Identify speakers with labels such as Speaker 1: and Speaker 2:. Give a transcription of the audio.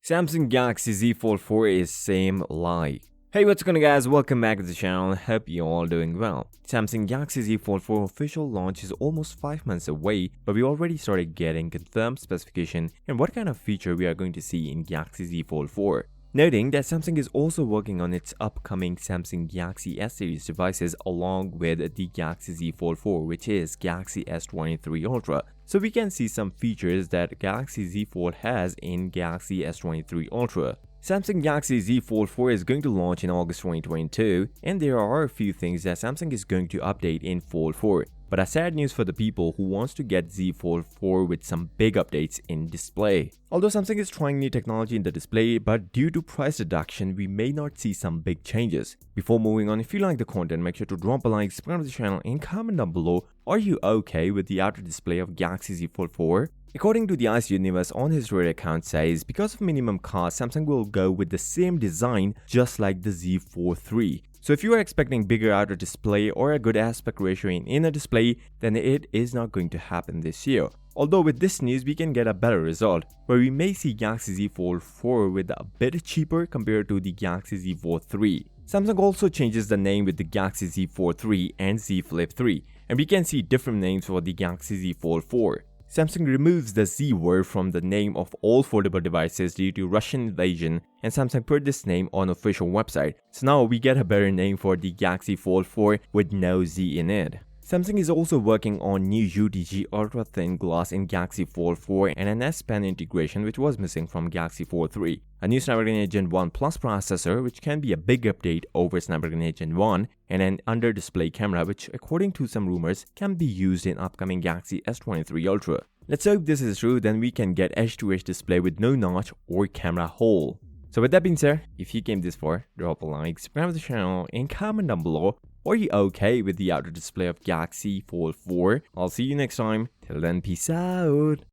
Speaker 1: Samsung Galaxy Z Fold 4 is same like. Hey, what's going on guys, welcome back to the channel, hope you all doing well. Samsung Galaxy Z Fold 4 official launch is almost 5 months away, but we already started getting confirmed specification and what kind of feature we are going to see in Galaxy Z Fold 4. Noting that Samsung is also working on its upcoming Samsung Galaxy S series devices along with the Galaxy Z Fold 4, which is Galaxy S23 Ultra. So we can see some features that Galaxy Z Fold has in Galaxy S23 Ultra. Samsung Galaxy Z Fold 4 is going to launch in August 2022, and there are a few things that Samsung is going to update in Fold 4. But a sad news for the people who wants to get Z Fold 4 with some big updates in display. Although Samsung is trying new technology in the display, but due to price reduction, we may not see some big changes. Before moving on, if you like the content, make sure to drop a like, subscribe to the channel, and comment down below, are you okay with the outer display of Galaxy Z Fold 4? According to the Ice Universe on his Reddit account says, because of minimum cost, Samsung will go with the same design just like the Z Fold 3. So if you are expecting bigger outer display or a good aspect ratio in inner display, then it is not going to happen this year. Although with this news we can get a better result, where we may see Galaxy Z Fold 4 with a bit cheaper compared to the Galaxy Z Fold 3. Samsung also changes the name with the Galaxy Z Fold 3 and Z Flip 3, and we can see different names for the Galaxy Z Fold 4. Samsung removes the Z word from the name of all foldable devices due to Russian invasion, and Samsung put this name on official website. So now we get a better name for the Galaxy Fold 4 with no Z in it. Samsung is also working on new UDG ultra thin glass in Galaxy Fold 4 and an S Pen integration which was missing from Galaxy Fold 3. A new Snapdragon Gen 1 Plus processor which can be a big update over Snapdragon Gen 1, and an under-display camera which according to some rumors can be used in upcoming Galaxy S23 Ultra. Let's hope this is true, then we can get edge-to-edge display with no notch or camera hole. So with that being said, if you came this far, drop a like, subscribe to the channel, and comment down below. Are you okay with the outer display of Galaxy Fold 4? I'll see you next time. Till then, peace out.